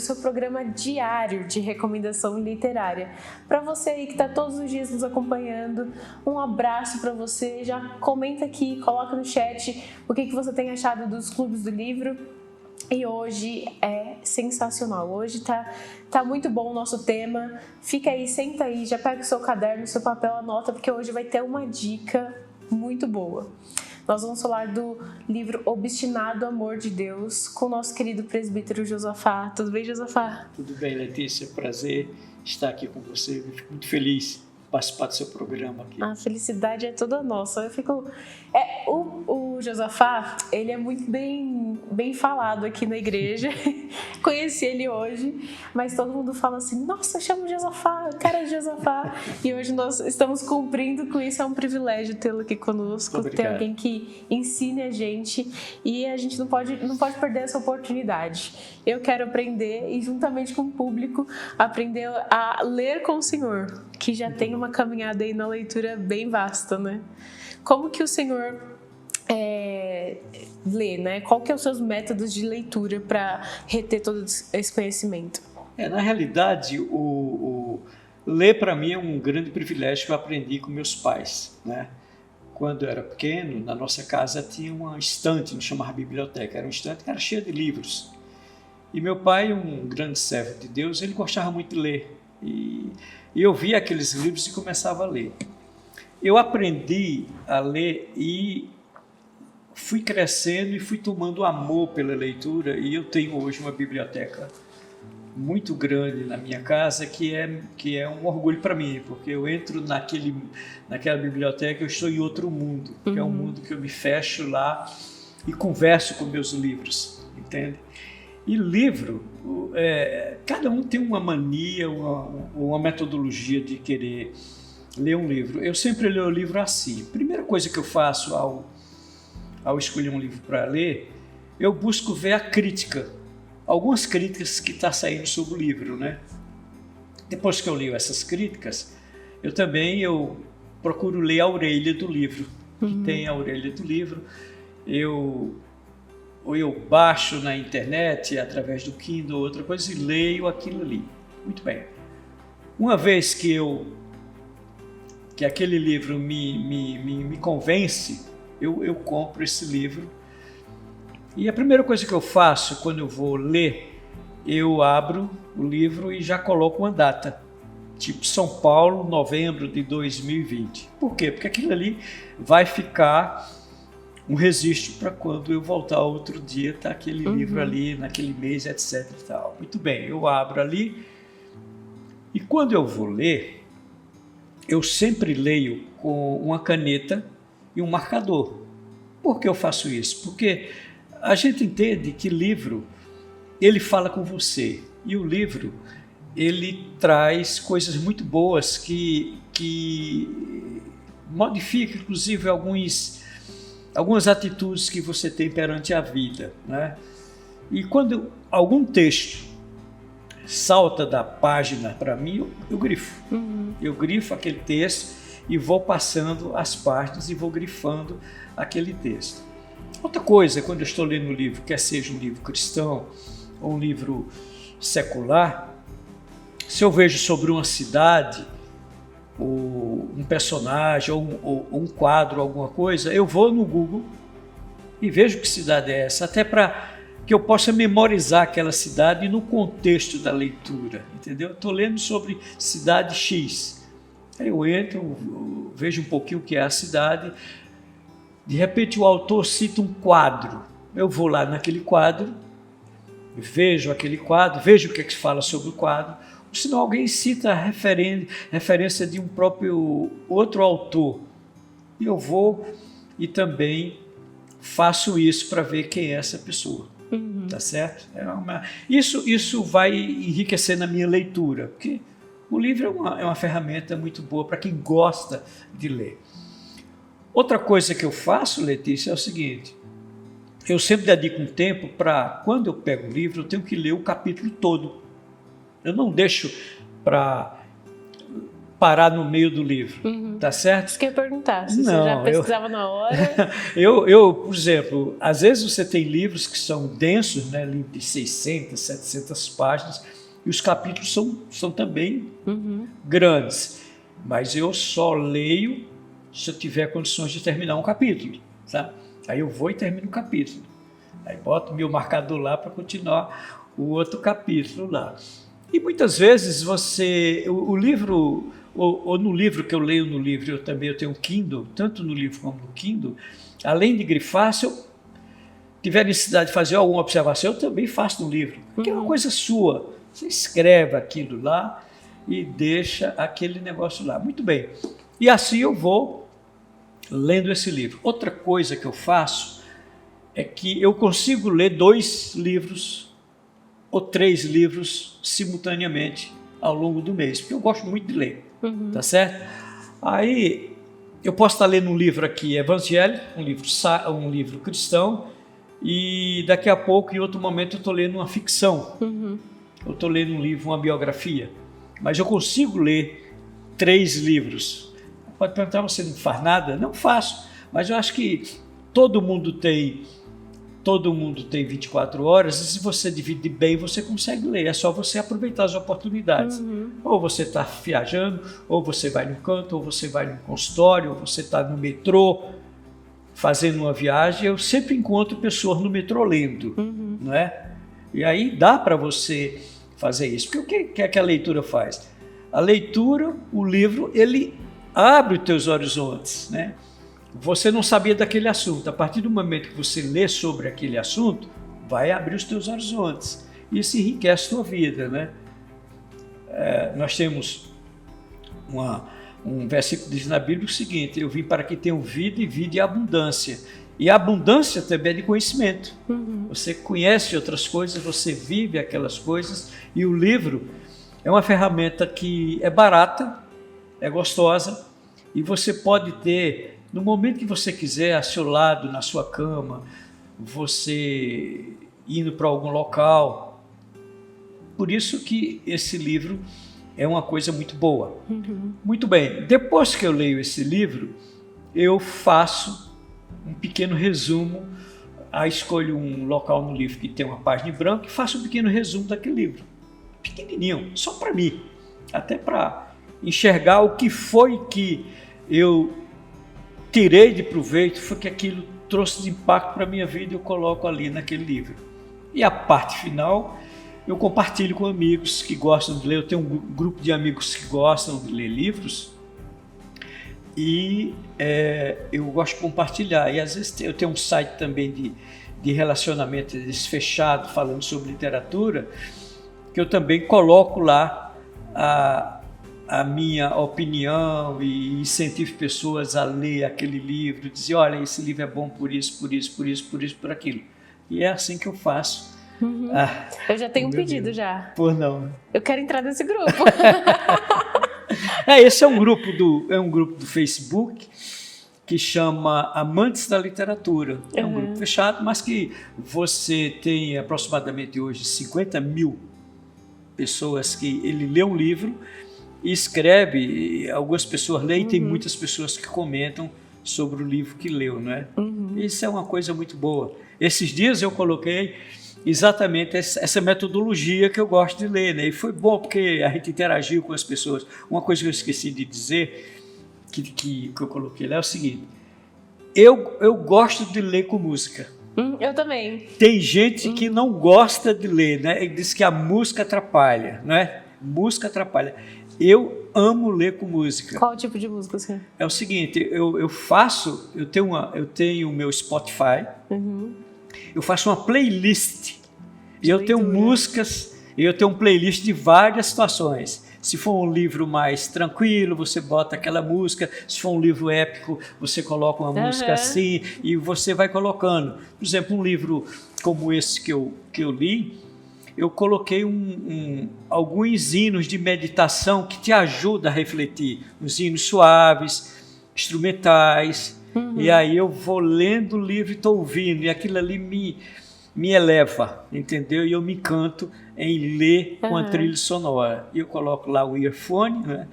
seu programa diário de recomendação literária. Para você aí que está todos os dias nos acompanhando, um abraço para você. Já comenta aqui, coloca no chat o que você tem achado dos clubes do livro. E hoje é sensacional, hoje tá muito bom o nosso tema. Fica aí, senta aí, já pega o seu caderno, o seu papel, anota, porque hoje vai ter uma dica muito boa. Nós vamos falar do livro Obstinado Amor de Deus com o nosso querido presbítero Josafá. Tudo bem, Josafá? Tudo bem, Letícia, prazer estar aqui com você. Eu fico muito feliz de participar do seu programa aqui. A felicidade é toda nossa. Eu fico... O Josafá, ele é muito bem falado aqui na igreja. Conheci ele hoje, mas todo mundo fala assim, nossa, eu chamo Josafá, cara de Josafá. E hoje nós estamos cumprindo com isso, é um privilégio tê-lo aqui conosco, ter alguém que ensine a gente, e a gente não pode perder essa oportunidade. Eu quero aprender, e juntamente com o público, aprender a ler com o Senhor, que já tem uma caminhada aí na leitura bem vasta, né? Como que o Senhor lê, né? Qual que é os seus métodos de leitura para reter todo esse conhecimento? Na realidade, ler para mim é um grande privilégio que eu aprendi com meus pais, né? Quando eu era pequeno, na nossa casa tinha uma estante, não chamava biblioteca, era uma estante que era cheia de livros. E meu pai, um grande servo de Deus, ele gostava muito de ler. E eu via aqueles livros e começava a ler. Eu aprendi a ler e fui crescendo e fui tomando amor pela leitura, e eu tenho hoje uma biblioteca muito grande na minha casa que é um orgulho para mim, porque eu entro naquela biblioteca, eu estou em outro mundo, que é um mundo que eu me fecho lá e converso com meus livros, entende? E livro, cada um tem uma mania, uma metodologia de querer ler um livro. Eu sempre leio o livro assim. Primeira coisa que eu faço ao escolher um livro para ler, eu busco ver a crítica, algumas críticas que está saindo sobre o livro, né? Depois que eu leio essas críticas, eu procuro ler a orelha do livro, que tem a orelha do livro. Eu baixo na internet, através do Kindle, outra coisa, e leio aquilo ali. Muito bem. Uma vez que aquele livro me convence, eu compro esse livro, e a primeira coisa que eu faço quando eu vou ler, eu abro o livro e já coloco uma data, tipo São Paulo, novembro de 2020. Por quê? Porque aquilo ali vai ficar um registro para quando eu voltar outro dia, tá aquele livro ali, naquele mês, etc e tal. Muito bem, eu abro ali, e quando eu vou ler, eu sempre leio com uma caneta e um marcador. Por que eu faço isso? Porque a gente entende que livro, ele fala com você, e o livro, ele traz coisas muito boas que modifica, inclusive, algumas atitudes que você tem perante a vida, né? E quando algum texto salta da página para mim, eu grifo. Eu grifo aquele texto e vou passando as páginas e vou grifando aquele texto. Outra coisa, quando eu estou lendo um livro, quer seja um livro cristão ou um livro secular, se eu vejo sobre uma cidade, ou um personagem, ou um quadro, alguma coisa, eu vou no Google e vejo que cidade é essa, até para que eu possa memorizar aquela cidade no contexto da leitura, entendeu? Estou lendo sobre cidade X, aí eu entro, vejo um pouquinho o que é a cidade, de repente o autor cita um quadro, eu vou lá naquele quadro, vejo aquele quadro, vejo o que é que se fala sobre o quadro, ou senão alguém cita a referência de um próprio outro autor, e eu vou e também faço isso para ver quem é essa pessoa. Tá certo? Isso vai enriquecer na minha leitura, porque o livro é uma ferramenta muito boa para quem gosta de ler. Outra coisa que eu faço, Letícia, é o seguinte: eu sempre dedico um tempo para, quando eu pego o livro, eu tenho que ler o capítulo todo. Eu não deixo para parar no meio do livro, tá certo? Isso que eu ia perguntar, se Não, você já pesquisava na hora. Por exemplo, às vezes você tem livros que são densos, né, de 600, 700 páginas, e os capítulos são também grandes, mas eu só leio se eu tiver condições de terminar um capítulo, tá? Aí eu vou e termino o capítulo, aí boto meu marcador lá para continuar o outro capítulo lá. E muitas vezes o livro, ou no livro que eu leio no livro, eu tenho um Kindle, tanto no livro como no Kindle, além de grifar, se eu tiver necessidade de fazer alguma observação, eu também faço no livro, porque é uma coisa sua, você escreve aquilo lá e deixa aquele negócio lá. Muito bem, e assim eu vou lendo esse livro. Outra coisa que eu faço é que eu consigo ler 2 livros ou 3 livros simultaneamente ao longo do mês, porque eu gosto muito de ler, tá certo? Aí eu posso estar lendo um livro aqui evangélico, um livro cristão, e daqui a pouco, em outro momento, eu estou lendo uma ficção, eu estou lendo um livro, uma biografia, mas eu consigo ler 3 livros. Pode perguntar, você não faz nada? Não faço, mas eu acho que todo mundo tem 24 horas, e se você dividir bem, você consegue ler. É só você aproveitar as oportunidades. Ou você está viajando, ou você vai no canto, ou você vai no consultório, ou você está no metrô fazendo uma viagem. Eu sempre encontro pessoas no metrô lendo, não é? E aí dá para você fazer isso. Porque o que é que a leitura faz? A leitura, o livro, ele abre os teus horizontes, né? Você não sabia daquele assunto. A partir do momento que você lê sobre aquele assunto, vai abrir os teus horizontes. Isso enriquece a tua vida, né? Nós temos um versículo que diz na Bíblia o seguinte: eu vim para que tenham vida e vida em abundância. E a abundância também é de conhecimento. Você conhece outras coisas, você vive aquelas coisas. E o livro é uma ferramenta que é barata, é gostosa, e você pode ter, no momento que você quiser, a seu lado, na sua cama, você indo para algum local. Por isso que esse livro é uma coisa muito boa. Muito bem, depois que eu leio esse livro, eu faço um pequeno resumo. Aí escolho um local no livro que tem uma página em branco e faço um pequeno resumo daquele livro. Pequenininho, só para mim. Até para enxergar o que foi que eu tirei de proveito, foi que aquilo trouxe de impacto para a minha vida, eu coloco ali naquele livro. E a parte final, eu compartilho com amigos que gostam de ler. Eu tenho um grupo de amigos que gostam de ler livros e eu gosto de compartilhar. E às vezes eu tenho um site também de relacionamento fechado, falando sobre literatura, que eu também coloco lá a minha opinião e incentivo pessoas a ler aquele livro, dizer, olha, esse livro é bom por isso, por isso, por isso, por isso, por aquilo. E é assim que eu faço. Eu já tenho um pedido já. Por não. Eu quero entrar nesse grupo. Esse é um grupo do Facebook que chama Amantes da Literatura. É um grupo fechado, mas que você tem aproximadamente hoje 50 mil pessoas que ele lê um livro e escreve, algumas pessoas leem e tem muitas pessoas que comentam sobre o livro que leu, não é? Isso é uma coisa muito boa. Esses dias eu coloquei exatamente essa metodologia que eu gosto de ler, né? E foi bom porque a gente interagiu com as pessoas. Uma coisa que eu esqueci de dizer, que eu coloquei lá, é o seguinte: eu gosto de ler com música. Eu também. Tem gente que não gosta de ler, né? Ele diz que a música atrapalha, não é? Música atrapalha. Eu amo ler com música. Qual tipo de música você? É o seguinte, eu tenho o meu Spotify, eu faço uma playlist, e eu tenho músicas, e eu tenho um playlist de várias situações. Se for um livro mais tranquilo, você bota aquela música. Se for um livro épico, você coloca uma música assim, e você vai colocando. Por exemplo, um livro como esse que eu li, eu coloquei alguns hinos de meditação que te ajudam a refletir. Uns hinos suaves, instrumentais. E aí eu vou lendo o livro e estou ouvindo. E aquilo ali me eleva, entendeu? E eu me encanto em ler com a trilha sonora. Eu coloco lá o earphone, né?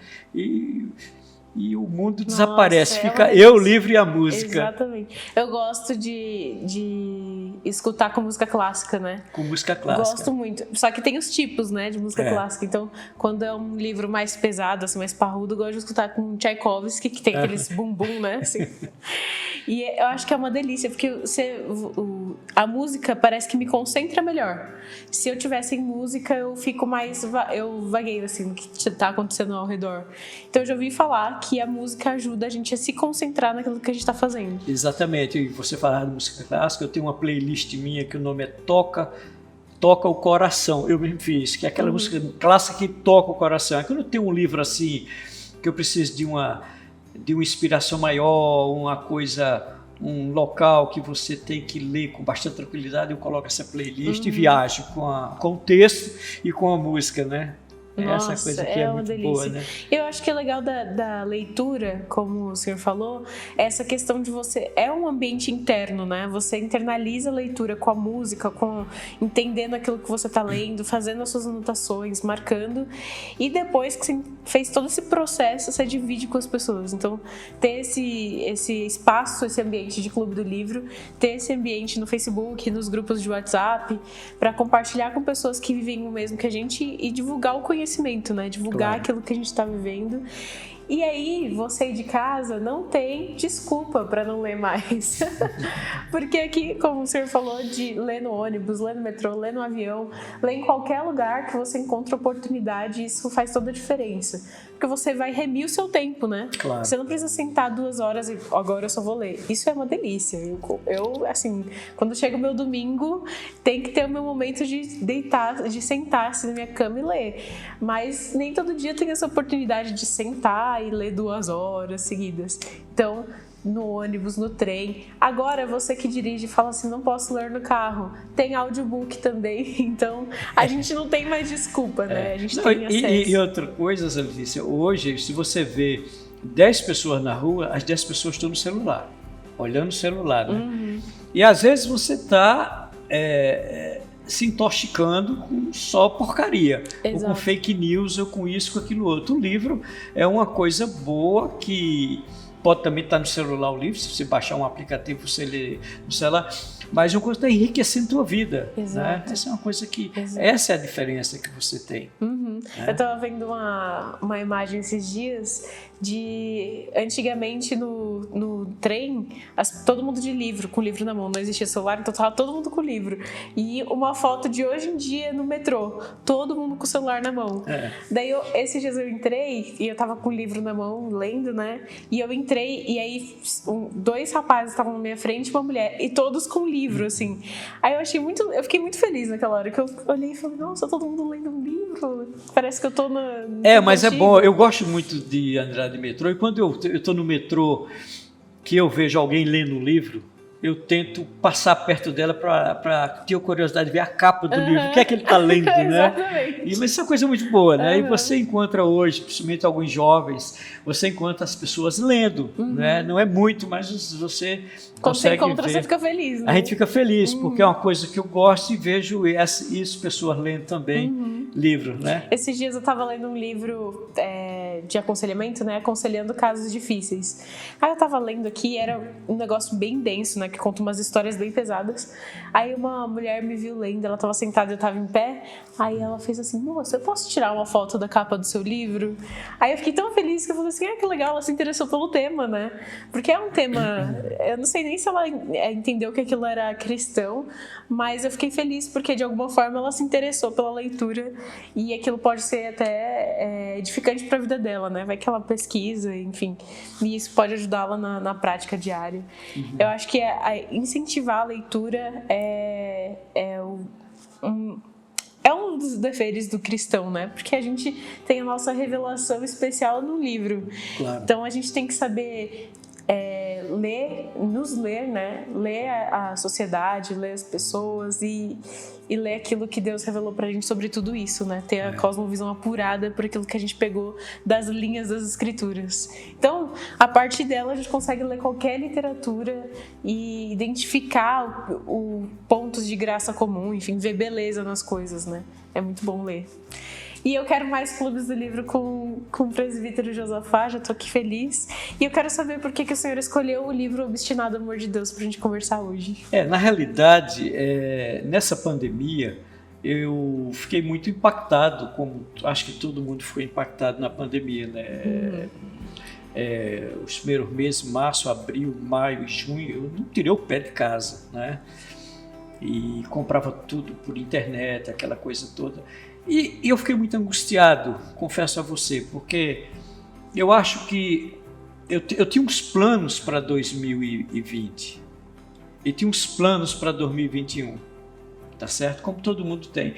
E o mundo desaparece, fica eu, o livro e a música. Exatamente. Eu gosto de escutar com música clássica, né? Com música clássica. Gosto muito. Só que tem os tipos, né, de música clássica. Então, quando é um livro mais pesado, assim, mais parrudo, eu gosto de escutar com Tchaikovsky, que tem aqueles bumbum, né? Assim. E eu acho que é uma delícia, porque a música parece que me concentra melhor. Se eu tiver sem música, eu fico mais... Eu vagueio, assim, no que tá acontecendo ao redor. Então, eu já ouvi falar que a música ajuda a gente a se concentrar naquilo que a gente está fazendo. Exatamente. E você falar de música clássica, eu tenho uma playlist minha que o nome é Toca o Coração. Eu mesmo fiz, que é aquela música clássica que toca o coração. É quando eu tenho um livro assim, que eu preciso de uma inspiração maior, uma coisa, um local que você tem que ler com bastante tranquilidade, eu coloco essa playlist e viajo com o texto e com a música, né? Nossa, essa coisa que é muito delícia. Boa, né? Eu acho que é legal da leitura, como o senhor falou, essa questão de você... É um ambiente interno, né? Você internaliza a leitura com a música, entendendo aquilo que você está lendo, fazendo as suas anotações, marcando. E depois que você fez todo esse processo, você divide com as pessoas. Então, ter esse espaço, esse ambiente de clube do livro, ter esse ambiente no Facebook, nos grupos de WhatsApp, para compartilhar com pessoas que vivem o mesmo que a gente e divulgar o conhecimento, né? Divulgar aquilo que a gente está vivendo. E aí, você de casa não tem desculpa para não ler mais. Porque aqui, como o senhor falou, de ler no ônibus, ler no metrô, ler no avião, ler em qualquer lugar que você encontra oportunidade, isso faz toda a diferença. Porque você vai remir o seu tempo, né? Claro. Você não precisa sentar 2 horas e agora eu só vou ler. Isso é uma delícia. Eu, assim, quando chega o meu domingo, tem que ter o meu momento de deitar, de sentar-se na minha cama e ler. Mas nem todo dia tem essa oportunidade de sentar e ler 2 horas seguidas. Então, no ônibus, no trem. Agora, você que dirige fala assim, não posso ler no carro. Tem audiobook também. Então, a gente não tem mais desculpa, né? A gente tem acesso. E outra coisa, Zé Letícia, hoje, se você vê 10 pessoas na rua, as 10 pessoas estão no celular, olhando o celular, né? E às vezes você está se intoxicando com só porcaria. Exato. Ou com fake news, ou com isso, com aquilo outro. O livro é uma coisa boa que... Pode também estar no celular o livro, se você baixar um aplicativo, você lê no celular, mas é uma coisa que está enriquecendo a tua vida. Né? Essa é uma coisa que... Exato. Essa é a diferença que você tem. Né? Eu estava vendo uma imagem esses dias de... Antigamente, no trem, todo mundo de livro, com livro na mão. Não existia celular, então estava todo mundo com livro. E uma foto de hoje em dia no metrô. Todo mundo com o celular na mão. Daí, esses dias eu entrei e eu estava com o livro na mão, lendo, né? E eu entrei e aí 2 rapazes estavam na minha frente e uma mulher, e todos com livro, assim. Aí eu fiquei muito feliz naquela hora, que eu olhei e falei, nossa, todo mundo lendo um livro, parece que eu tô na... mas é bom, eu gosto muito de andar de metrô, e quando eu tô no metrô, que eu vejo alguém lendo um livro, eu tento passar perto dela para ter a curiosidade de ver a capa do livro, o que é que ele está lendo, né? Exatamente. Mas isso é uma coisa muito boa, né? E você encontra hoje, principalmente alguns jovens, você encontra as pessoas lendo, né? Não é muito, mas você consegue ver. Quando você encontra, você fica feliz, né? A gente fica feliz, porque é uma coisa que eu gosto e vejo isso, pessoas lendo também livro, né? Esses dias eu estava lendo um livro de aconselhamento, né? Aconselhando casos difíceis. Aí eu estava lendo aqui, era um negócio bem denso, né? Que conta umas histórias bem pesadas. Aí uma mulher me viu lendo, ela estava sentada e eu estava em pé. Aí ela fez assim, moça, eu posso tirar uma foto da capa do seu livro? Aí eu fiquei tão feliz que eu falei assim, que legal, ela se interessou pelo tema, né? Porque é um tema, eu não sei nem se ela entendeu que aquilo era cristão, mas eu fiquei feliz porque de alguma forma ela se interessou pela leitura e aquilo pode ser até edificante para a vida dela, né? Vai que ela pesquisa, enfim, e isso pode ajudá-la na prática diária. Eu acho que incentivar a leitura é um dos deveres do cristão, né? Porque a gente tem a nossa revelação especial no livro. Claro. Então a gente tem que saber nos ler, né? Ler a sociedade, ler as pessoas e ler aquilo que Deus revelou pra gente sobre tudo isso, né? Ter a cosmovisão apurada por aquilo que a gente pegou das linhas das escrituras. Então, a partir dela a gente consegue ler qualquer literatura e identificar pontos de graça comum, enfim, ver beleza nas coisas, né? É muito bom ler. E eu quero mais clubes do livro com o presbítero Josafá, já tô aqui feliz. E eu quero saber por que o senhor escolheu o livro Obstinado Amor de Deus pra gente conversar hoje. Na realidade, nessa pandemia, eu fiquei muito impactado, como acho que todo mundo ficou impactado na pandemia, né? Os primeiros meses, março, abril, maio e junho, eu não tirei o pé de casa, né? E comprava tudo por internet, aquela coisa toda. E eu fiquei muito angustiado, confesso a você, porque eu acho que eu tinha uns planos para 2020 e tinha uns planos para 2021, tá certo? Como todo mundo tem.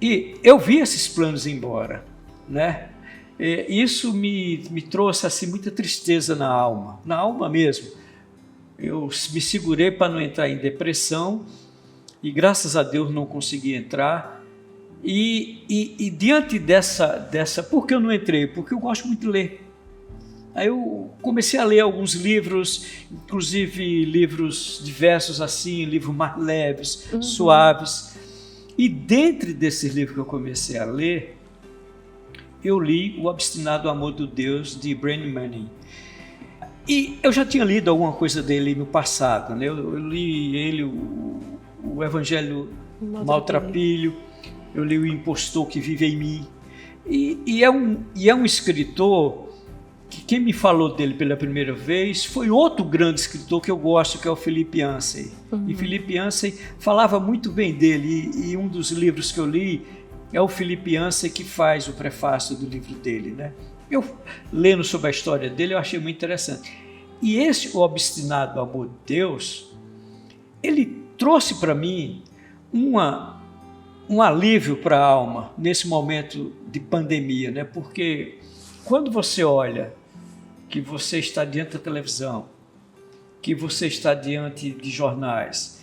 E eu vi esses planos embora, né? Isso me trouxe assim, muita tristeza na alma mesmo. Eu me segurei para não entrar em depressão e graças a Deus não consegui entrar. E diante dessa... Por que eu não entrei? Porque eu gosto muito de ler. Aí eu comecei a ler alguns livros, inclusive livros diversos assim, livros mais leves, suaves. E dentre desses livros que eu comecei a ler, eu li O Obstinado Amor de Deus, de Brennan Manning. E eu já tinha lido alguma coisa dele no passado, né? Eu li ele, o Evangelho Maltrapilho, eu li O Impostor que Vive em Mim. E é um escritor que quem me falou dele pela primeira vez foi outro grande escritor que eu gosto, que é o Philip Yancey. E Philip Yancey falava muito bem dele, e um dos livros que eu li é o Philip Yancey que faz o prefácio do livro dele, né? Eu, lendo sobre a história dele, eu achei muito interessante. E esse O Obstinado Amor de Deus, ele trouxe para mim um alívio para a alma nesse momento de pandemia, né? Porque quando você olha que você está diante da televisão, que você está diante de jornais,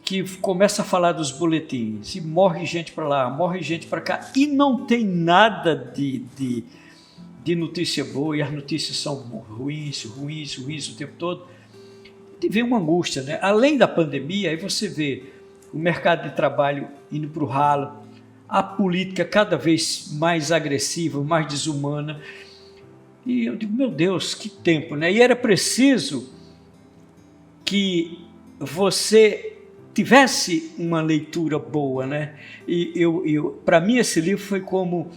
que começa a falar dos boletins, e morre gente para lá, morre gente para cá, e não tem nada de notícia boa, e as notícias são ruins o tempo todo, e vem uma angústia, né? Além da pandemia, aí você vê o mercado de trabalho indo para o ralo, a política cada vez mais agressiva, mais desumana. E eu digo, meu Deus, que tempo, né? E era preciso que você tivesse uma leitura boa, né? E para mim esse livro foi como,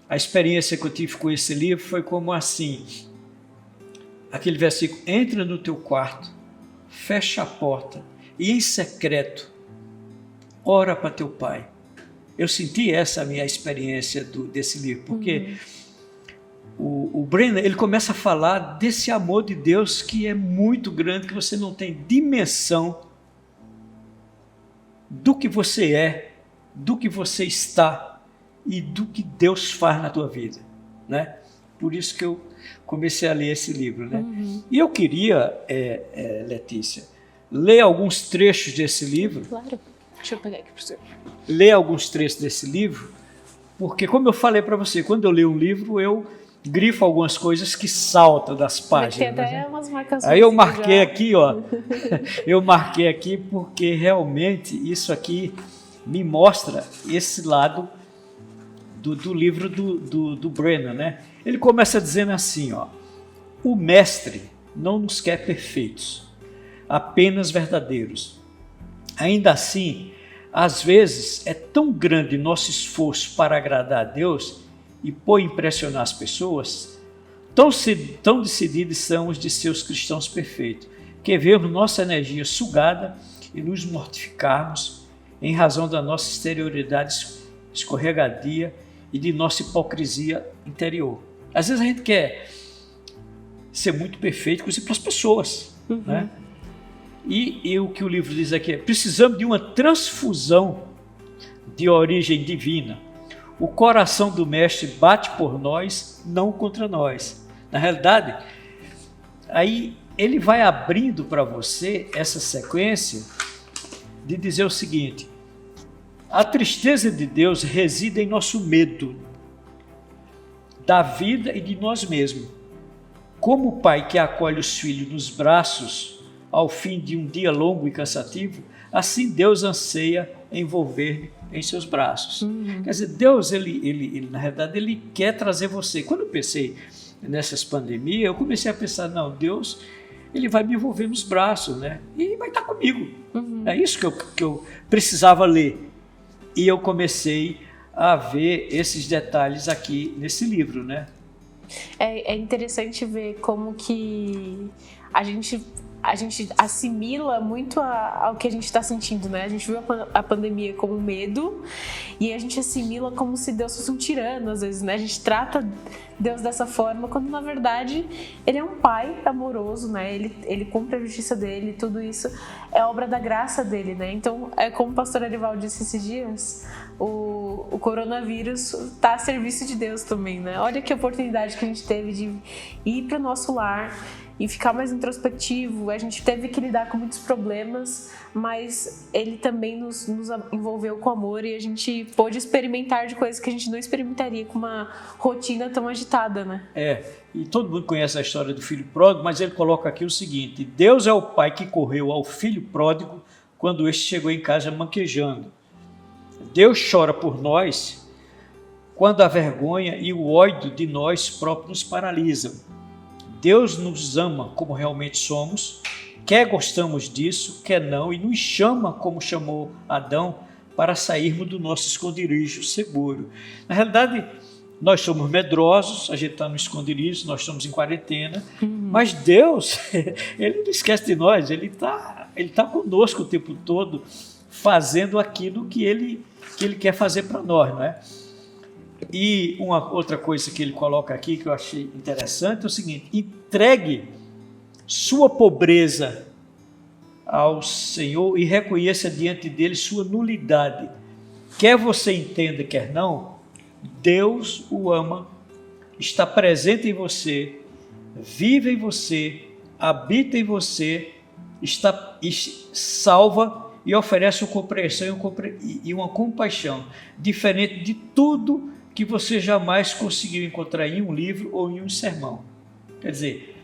a experiência que eu tive com esse livro foi como assim, aquele versículo, entra no teu quarto, fecha a porta e em secreto, ora para teu pai. Eu senti essa minha experiência desse livro, porque o Brennan, ele começa a falar desse amor de Deus que é muito grande, que você não tem dimensão do que você é, do que você está e do que Deus faz na tua vida, né? Por isso que eu comecei a ler esse livro, né? E eu queria, Letícia, ler alguns trechos desse livro. Claro. Deixa eu pegar aqui para você. Ler alguns trechos desse livro, porque como eu falei para você, quando eu leio um livro, eu grifo algumas coisas que saltam das páginas. Tem até né? umas marcas. Aí eu marquei aqui, ó. Eu marquei aqui porque realmente isso aqui me mostra esse lado do livro do Brennan, né? Ele começa dizendo assim, ó: o mestre não nos quer perfeitos, apenas verdadeiros. Ainda assim, às vezes é tão grande nosso esforço para agradar a Deus e por impressionar as pessoas, tão decididos são os de seus cristãos perfeitos, que vemos nossa energia sugada e nos mortificarmos em razão da nossa exterioridade escorregadia e de nossa hipocrisia interior. Às vezes a gente quer ser muito perfeito, inclusive para as pessoas, né? E o que o livro diz aqui é: precisamos de uma transfusão de origem divina. O coração do mestre bate por nós, não contra nós. Na realidade, aí ele vai abrindo para você essa sequência de dizer o seguinte: a tristeza de Deus reside em nosso medo da vida e de nós mesmos. Como o pai que acolhe os filhos nos braços ao fim de um dia longo e cansativo, assim Deus anseia envolver em seus braços. Quer dizer, Deus, ele na realidade, ele quer trazer você. Quando eu pensei nessas pandemias, eu comecei a pensar, não, Deus, ele vai me envolver nos braços, né? E vai estar comigo. É isso que eu precisava ler. E eu comecei a ver esses detalhes aqui nesse livro, né? É interessante ver como que a gente assimila muito ao que a gente está sentindo, né? A gente viu a pandemia como medo e a gente assimila como se Deus fosse um tirano, às vezes, né? A gente trata Deus dessa forma, quando na verdade Ele é um pai amoroso, né? Ele cumpre a justiça dele, tudo isso é obra da graça dele, né? Então, é como o pastor Arival disse esses dias, o coronavírus está a serviço de Deus também, né? Olha que oportunidade que a gente teve de ir para o nosso lar e ficar mais introspectivo. A gente teve que lidar com muitos problemas, mas ele também nos envolveu com amor e a gente pôde experimentar de coisas que a gente não experimentaria com uma rotina tão agitada, né? E todo mundo conhece a história do filho pródigo, mas ele coloca aqui o seguinte: Deus é o pai que correu ao filho pródigo quando este chegou em casa manquejando. Deus chora por nós quando a vergonha e o ódio de nós próprios nos paralisam. Deus nos ama como realmente somos, quer gostamos disso, quer não, e nos chama como chamou Adão para sairmos do nosso esconderijo seguro. Na realidade, nós somos medrosos, a gente está no esconderijo, nós estamos em quarentena, mas Deus, Ele não esquece de nós, Ele tá conosco o tempo todo, fazendo aquilo que Ele quer fazer para nós, não é? E uma outra coisa que ele coloca aqui que eu achei interessante é o seguinte: entregue sua pobreza ao Senhor e reconheça diante dele sua nulidade. Quer você entenda, quer não, Deus o ama, está presente em você, vive em você, habita em você, salva e oferece uma compreensão e uma compaixão diferente de tudo que você jamais conseguiu encontrar em um livro ou em um sermão. Quer dizer,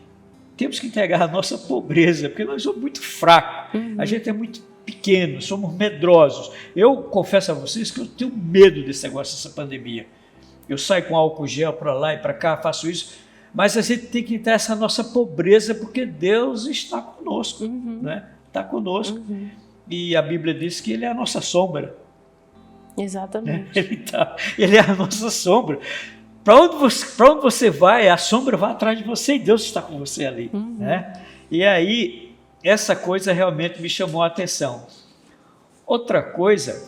temos que entregar a nossa pobreza, porque nós somos muito fracos, a gente é muito pequeno, somos medrosos. Eu confesso a vocês que eu tenho medo desse negócio, dessa pandemia. Eu saio com álcool gel para lá e para cá, faço isso, mas a gente tem que entrar essa nossa pobreza, porque Deus está conosco, né? Está conosco. E a Bíblia diz que Ele é a nossa sombra. Exatamente. Ele é a nossa sombra. Para onde você vai, a sombra vai atrás de você e Deus está com você ali. Né? E aí, essa coisa realmente me chamou a atenção. Outra coisa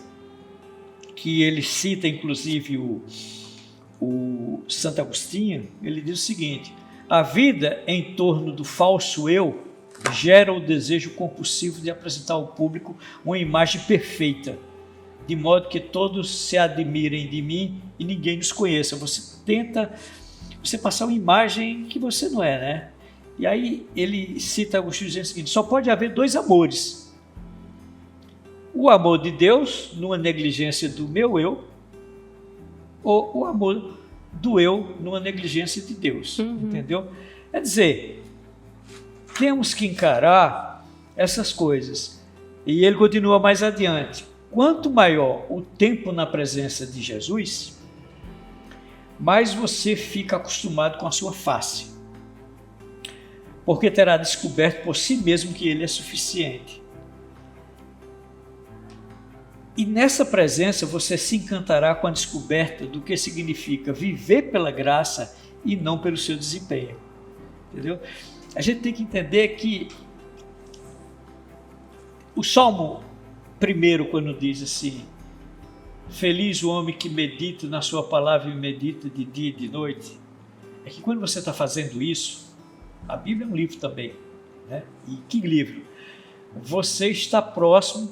que ele cita, inclusive o Santo Agostinho, ele diz o seguinte: a vida em torno do falso eu gera o desejo compulsivo de apresentar ao público uma imagem perfeita, de modo que todos se admirem de mim e ninguém nos conheça. Você passar uma imagem que você não é, né? E aí ele cita Agostinho dizendo o seguinte: só pode haver dois amores. O amor de Deus, numa negligência do meu eu, ou o amor do eu, numa negligência de Deus. Entendeu? Quer dizer, temos que encarar essas coisas. E ele continua mais adiante: quanto maior o tempo na presença de Jesus, mais você fica acostumado com a sua face, porque terá descoberto por si mesmo que Ele é suficiente. E nessa presença você se encantará com a descoberta do que significa viver pela graça e não pelo seu desempenho. Entendeu? A gente tem que entender que o Salmo primeiro, quando diz assim: feliz o homem que medita na sua palavra e medita de dia e de noite, é que quando você está fazendo isso, a Bíblia é um livro também, né? E que livro? Você está próximo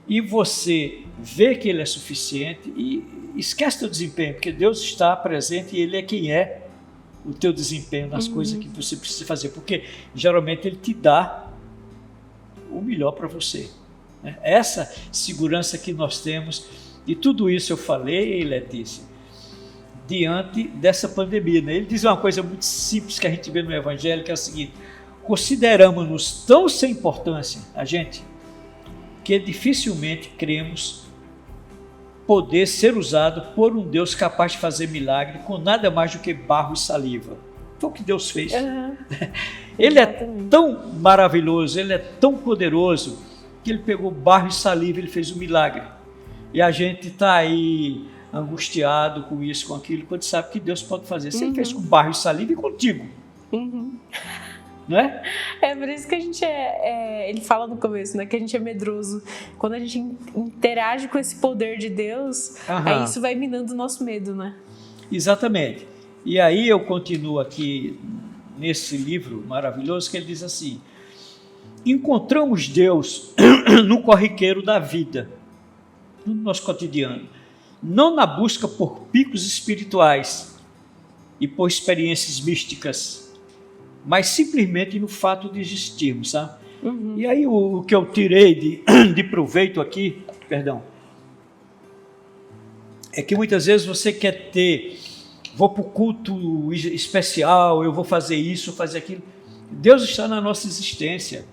e você vê que Ele é suficiente e esquece do desempenho, porque Deus está presente e Ele é quem é, o teu desempenho nas coisas que você precisa fazer, porque geralmente ele te dá o melhor para você, né? Essa segurança que nós temos, e tudo isso eu falei, Letícia, diante dessa pandemia, né? Ele diz uma coisa muito simples que a gente vê no Evangelho, que é o seguinte: consideramos-nos tão sem importância, a gente, que dificilmente cremos poder ser usado por um Deus capaz de fazer milagre com nada mais do que barro e saliva. Foi o que Deus fez. Ele é tão maravilhoso, ele é tão poderoso, que ele pegou barro e saliva e ele fez um milagre. E a gente está aí angustiado com isso, com aquilo, quando sabe que Deus pode fazer. Se ele fez com barro e saliva, e contigo. Não é? É por isso que a gente ele fala no começo, né, que a gente é medroso. Quando a gente interage com esse poder de Deus, aí isso vai minando o nosso medo, né? Exatamente. E aí eu continuo aqui nesse livro maravilhoso, que ele diz assim: encontramos Deus no corriqueiro da vida, no nosso cotidiano, não na busca por picos espirituais e por experiências místicas, mas simplesmente no fato de existirmos, sabe? E aí o que eu tirei de proveito aqui, é que muitas vezes você quer ter, vou para o culto especial, eu vou fazer isso, fazer aquilo. Deus está na nossa existência.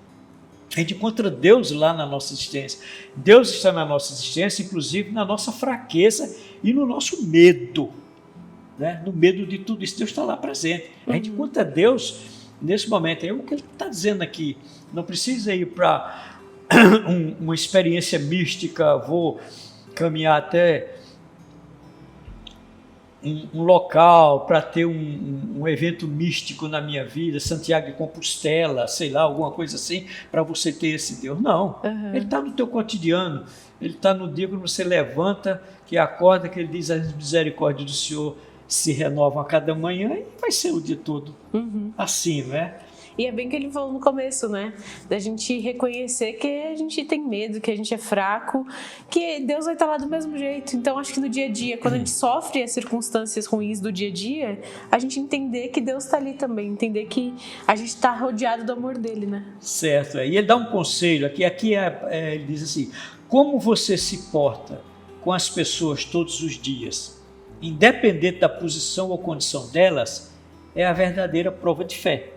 A gente encontra Deus lá na nossa existência. Deus está na nossa existência, inclusive na nossa fraqueza e no nosso medo, né? No medo de tudo isso, Deus está lá presente. A gente encontra Deus nesse momento. É o que ele está dizendo aqui. Não precisa ir para uma experiência mística, vou caminhar até um local para ter um evento místico na minha vida, Santiago de Compostela, sei lá, alguma coisa assim, para você ter esse Deus. Não, ele está no teu cotidiano, ele está no dia que você levanta, que acorda, que ele diz: as misericórdias do Senhor se renovam a cada manhã, e vai ser o dia todo assim, não é? E é bem que ele falou no começo, né? Da gente reconhecer que a gente tem medo, que a gente é fraco, que Deus vai estar lá do mesmo jeito. Então, acho que no dia a dia, quando a gente sofre as circunstâncias ruins do dia a dia, a gente entender que Deus está ali também, entender que a gente está rodeado do amor dele, né? Certo. E ele dá um conselho aqui, ele diz assim: como você se porta com as pessoas todos os dias, independente da posição ou condição delas, é a verdadeira prova de fé.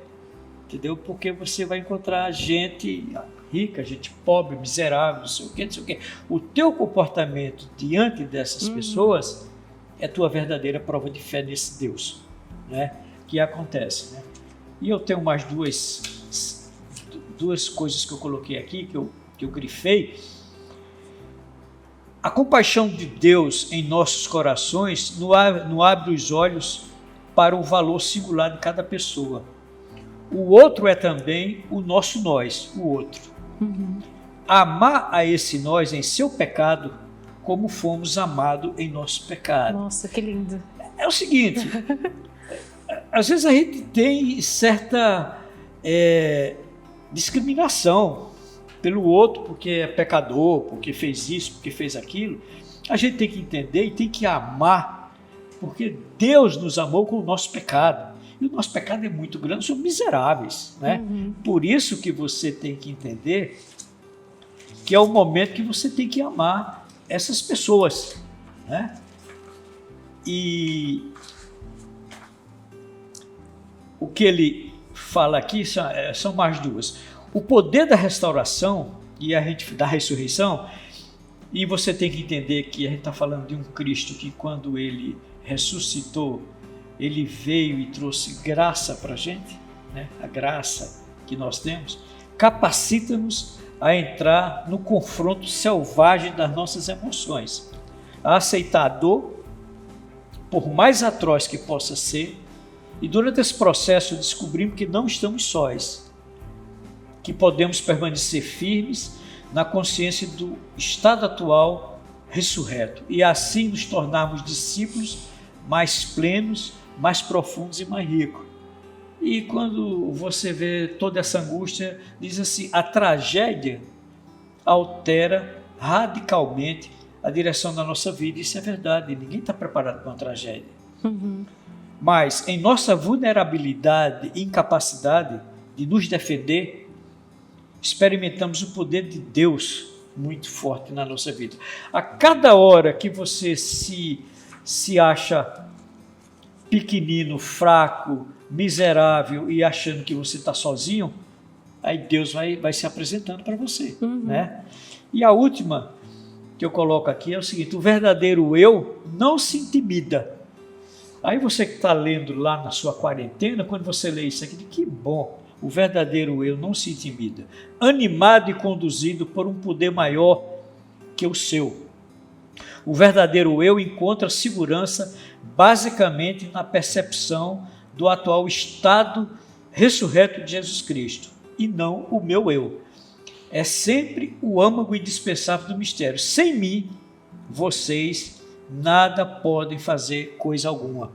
Entendeu? Porque você vai encontrar gente rica, gente pobre, miserável, não sei o quê, não sei o quê. O teu comportamento diante dessas pessoas é a tua verdadeira prova de fé nesse Deus, né? Que acontece, né? E eu tenho mais duas coisas que eu coloquei aqui, que eu grifei. A compaixão de Deus em nossos corações não abre os olhos para o valor singular de cada pessoa. O outro é também o nosso nós, o outro. Amar a esse nós em seu pecado, como fomos amados em nosso pecado. Nossa, que lindo. É o seguinte, às vezes a gente tem certa discriminação pelo outro, porque é pecador, porque fez isso, porque fez aquilo. A gente tem que entender e tem que amar, porque Deus nos amou com o nosso pecado. E o nosso pecado é muito grande, somos miseráveis, né? Por isso que você tem que entender que é o momento que você tem que amar essas pessoas, né? E o que ele fala aqui são mais duas. O poder da restauração e da ressurreição, e você tem que entender que a gente está falando de um Cristo que, quando ele ressuscitou, ele veio e trouxe graça para a gente, né? A graça que nós temos capacita-nos a entrar no confronto selvagem das nossas emoções, a aceitar a dor, por mais atroz que possa ser, e durante esse processo descobrimos que não estamos sós, que podemos permanecer firmes na consciência do estado atual ressurreto, e assim nos tornarmos discípulos mais plenos, mais profundos e mais ricos. E quando você vê toda essa angústia, diz assim: a tragédia altera radicalmente a direção da nossa vida. Isso é verdade, ninguém está preparado para uma tragédia. Mas em nossa vulnerabilidade e incapacidade de nos defender, experimentamos o poder de Deus muito forte na nossa vida. A cada hora que você se acha pequenino, fraco, miserável e achando que você está sozinho, aí Deus vai se apresentando para você. Né? E a última que eu coloco aqui é o seguinte: o verdadeiro eu não se intimida. Aí você que está lendo lá na sua quarentena, quando você lê isso aqui, que bom, o verdadeiro eu não se intimida, animado e conduzido por um poder maior que o seu. O verdadeiro eu encontra segurança basicamente na percepção do atual estado ressurreto de Jesus Cristo, e não o meu eu. É sempre o âmago indispensável do mistério. Sem mim, vocês nada podem fazer coisa alguma.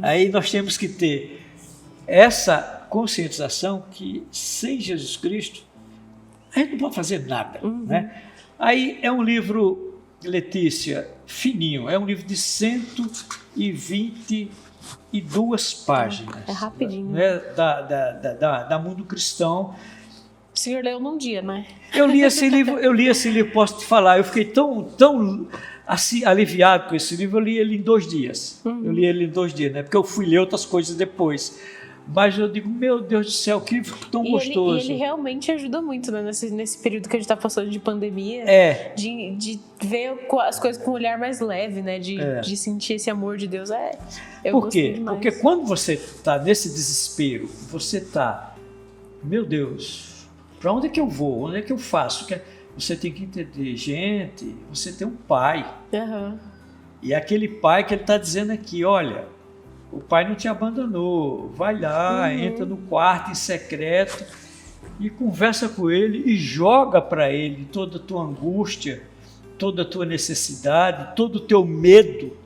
Aí nós temos que ter essa conscientização que sem Jesus Cristo a gente não pode fazer nada. Né? Aí é um livro, Letícia, fininho, é um livro de 122 páginas. É rapidinho. Né? Da Mundo Cristão. O senhor leu num dia, né? Eu li esse livro, posso te falar, eu fiquei tão assim, aliviado com esse livro. Eu li ele em 2 dias. Eu li ele em 2 dias, né? Porque eu fui ler outras coisas depois. Mas eu digo, meu Deus do céu, que livro tão gostoso. Ele realmente ajuda muito, né? Nesse período que a gente está passando de pandemia. De ver as coisas com um olhar mais leve, né? De sentir esse amor de Deus. Por quê? Porque quando você está nesse desespero, você está, meu Deus, para onde é que eu vou? Onde é que eu faço? Você tem que entender, gente, você tem um pai. E é aquele pai que ele está dizendo aqui, olha, o pai não te abandonou, vai lá, entra no quarto em secreto e conversa com ele e joga para ele toda a tua angústia, toda a tua necessidade, todo o teu medo,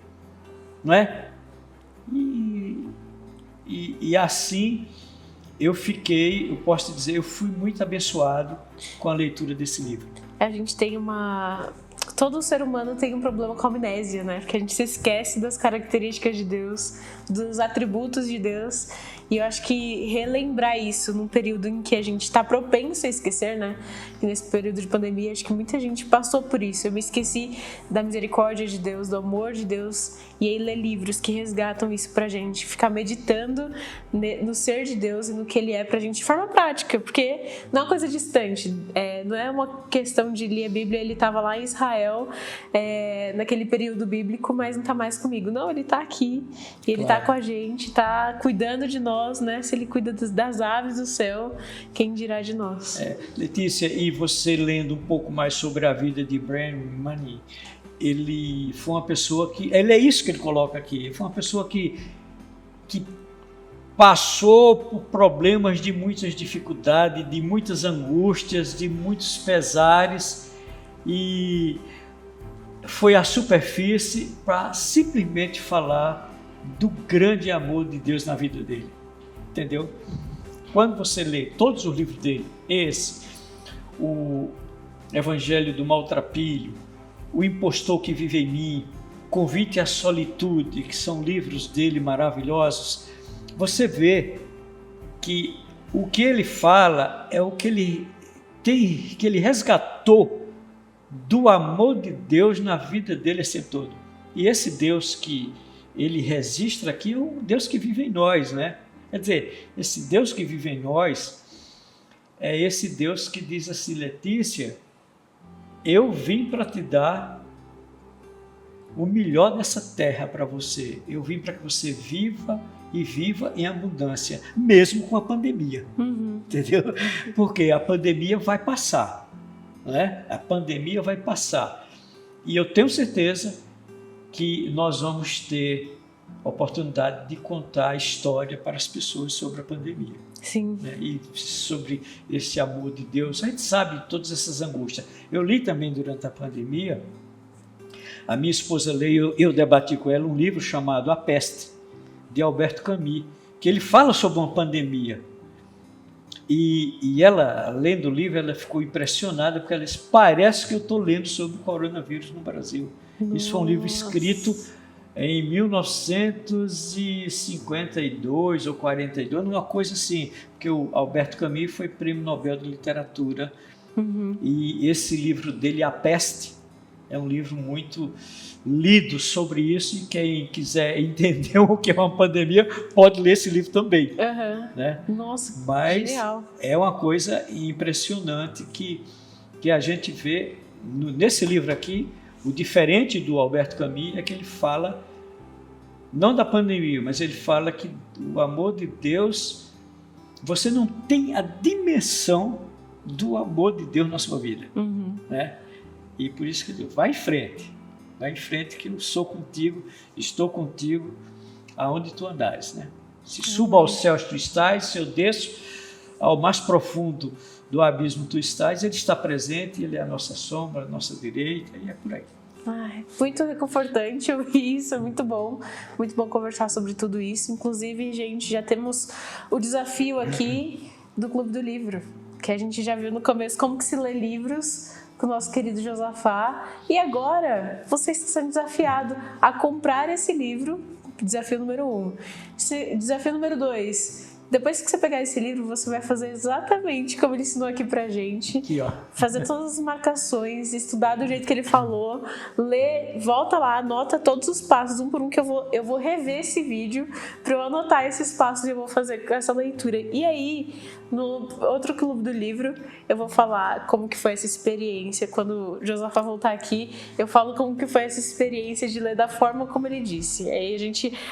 não é? E assim eu posso te dizer, eu fui muito abençoado com a leitura desse livro. A gente tem todo ser humano tem um problema com a amnésia, né? Porque a gente se esquece das características de Deus, dos atributos de Deus. E eu acho que relembrar isso num período em que a gente está propenso a esquecer, né? E nesse período de pandemia, acho que muita gente passou por isso. Eu me esqueci da misericórdia de Deus, do amor de Deus. E aí ler livros que resgatam isso pra gente. Ficar meditando no ser de Deus e no que Ele é pra gente de forma prática. Porque não é uma coisa distante. Não é uma questão de ler a Bíblia, Ele estava lá em Israel, naquele período bíblico, mas não está mais comigo. Não, Ele está aqui. E Ele está com a gente, está cuidando de nós, né? Se Ele cuida das aves do céu, quem dirá de nós? Letícia, e você lendo um pouco mais sobre a vida de Brennan Manning, ele foi uma pessoa que... é isso que ele coloca aqui. Ele foi uma pessoa que passou por problemas de muitas dificuldades, de muitas angústias, de muitos pesares, e foi à superfície para simplesmente falar do grande amor de Deus na vida dele. Entendeu? Quando você lê todos os livros dele, o Evangelho do Maltrapilho, O Impostor que Vive em Mim, Convite à Solitude, que são livros dele maravilhosos, você vê que o que ele fala é o que ele resgatou do amor de Deus na vida dele esse tempo todo. E esse Deus que ele registra aqui é o Deus que vive em nós, né? Quer dizer, esse Deus que vive em nós é esse Deus que diz assim, Letícia, eu vim para te dar o melhor dessa terra para você. Eu vim para que você viva e viva em abundância, mesmo com a pandemia. Entendeu? Porque a pandemia vai passar, né? A pandemia vai passar. E eu tenho certeza que nós vamos ter a oportunidade de contar a história para as pessoas sobre a pandemia. Sim. Né? E sobre esse amor de Deus. A gente sabe de todas essas angústias. Eu li também durante a pandemia, a minha esposa leu, eu debati com ela um livro chamado A Peste, de Alberto Camus, que ele fala sobre uma pandemia. E ela, lendo o livro, ela ficou impressionada, porque ela disse, parece que eu estou lendo sobre o coronavírus no Brasil. Nossa. Isso foi um livro escrito em 1952 ou 42, uma coisa assim, porque o Alberto Camus foi Prêmio Nobel de Literatura, e esse livro dele, A Peste, é um livro muito lido sobre isso, e quem quiser entender o que é uma pandemia pode ler esse livro também. Né? Nossa, mas genial. É uma coisa impressionante que a gente vê nesse livro aqui. O diferente do Alberto Camus é que ele fala, não da pandemia, mas ele fala que o amor de Deus, você não tem a dimensão do amor de Deus na sua vida. Né? E por isso que eu digo, vai em frente que eu sou contigo, estou contigo aonde tu andares. Né? Se suba aos céus tu estás, se eu desço ao mais profundo do abismo tu estás, ele está presente, ele é a nossa sombra, a nossa direita, e é por aí. Ai, muito reconfortante ouvir isso, é muito bom conversar sobre tudo isso. Inclusive, gente, já temos o desafio aqui do Clube do Livro, que a gente já viu no começo como que se lê livros com o nosso querido Josafá, e agora você está sendo desafiado a comprar esse livro, desafio número 1. Desafio número 2, depois que você pegar esse livro, você vai fazer exatamente como ele ensinou aqui pra gente. Aqui, ó. Fazer todas as marcações, estudar do jeito que ele falou, ler, volta lá, anota todos os passos, um por um, que eu vou rever esse vídeo pra eu anotar esses passos e eu vou fazer essa leitura. E aí, no outro Clube do Livro, eu vou falar como que foi essa experiência. Quando o Josafá voltar aqui, eu falo como que foi essa experiência de ler da forma como ele disse. Aí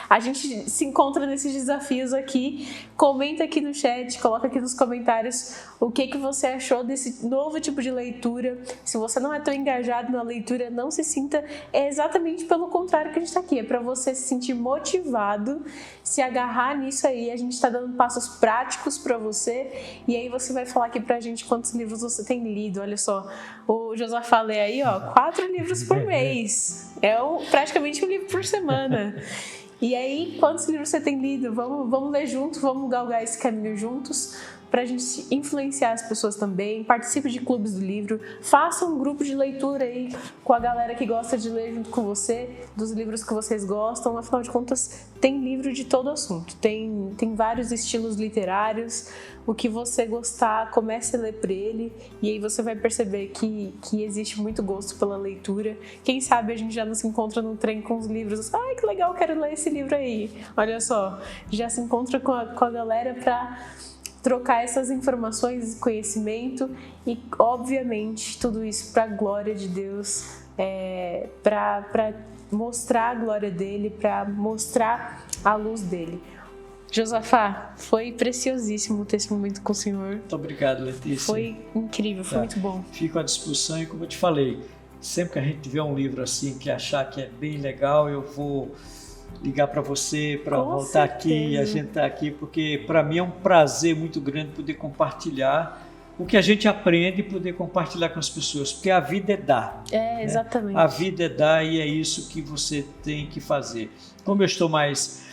a gente se encontra nesses desafios aqui. Comenta aqui no chat, coloca aqui nos comentários o que você achou desse novo tipo de leitura. Se você não é tão engajado na leitura, não se sinta, é exatamente pelo contrário que a gente está aqui, é para você se sentir motivado, se agarrar nisso aí. A gente está dando passos práticos para você, e aí você vai falar aqui pra gente quantos livros você tem lido. Olha só, o Josafá lê aí, ó, 4 livros por mês, praticamente um livro por semana. E aí, quantos livros você tem lido? Vamos ler juntos, vamos galgar esse caminho juntos, para a gente influenciar as pessoas também. Participe de clubes do livro, faça um grupo de leitura aí com a galera que gosta de ler junto com você, dos livros que vocês gostam. Afinal de contas, tem livro de todo assunto, tem vários estilos literários. O que você gostar, comece a ler por ele, e aí você vai perceber que existe muito gosto pela leitura. Quem sabe a gente já não se encontra no trem com os livros. Ai, que legal, quero ler esse livro aí. Olha só, já se encontra com a galera para trocar essas informações e conhecimento, e obviamente tudo isso para a glória de Deus, para mostrar a glória dele, para mostrar a luz dele. Josafá, foi preciosíssimo ter esse momento com o senhor. Muito obrigado, Letícia. Foi incrível, foi muito bom. Fico à disposição, e como eu te falei, sempre que a gente tiver um livro assim que achar que é bem legal, eu vou ligar para você, para voltar aqui, a gente tá aqui, porque para mim é um prazer muito grande poder compartilhar o que a gente aprende e poder compartilhar com as pessoas, porque a vida é dar. Exatamente. A vida é dar, e é isso que você tem que fazer. Como eu estou mais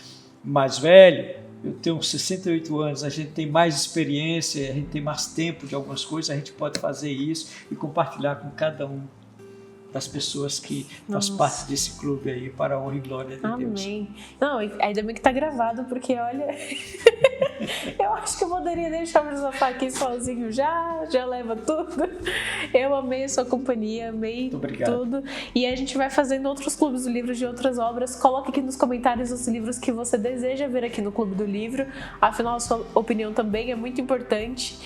velho, eu tenho 68 anos, a gente tem mais experiência, a gente tem mais tempo de algumas coisas, a gente pode fazer isso e compartilhar com cada um das pessoas que faz parte desse clube aí, para a honra e glória de Deus. Amém. Não, ainda bem que tá gravado, porque olha, eu acho que eu poderia deixar o Josafá aqui sozinho, já leva tudo. Eu amei a sua companhia, amei tudo. E a gente vai fazendo outros clubes do livro de outras obras. Coloque aqui nos comentários os livros que você deseja ver aqui no Clube do Livro. Afinal, a sua opinião também é muito importante.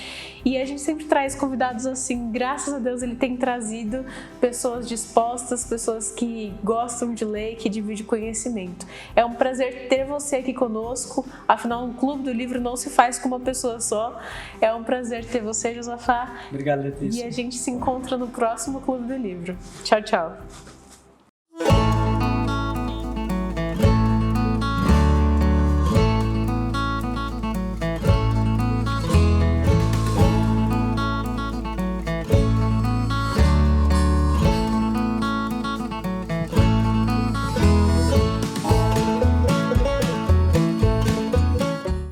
E a gente sempre traz convidados assim, graças a Deus ele tem trazido pessoas dispostas, pessoas que gostam de ler, que dividem conhecimento. É um prazer ter você aqui conosco, afinal um Clube do Livro não se faz com uma pessoa só. É um prazer ter você, Josafá. Obrigado, Letícia. E a gente se encontra no próximo Clube do Livro. Tchau, tchau.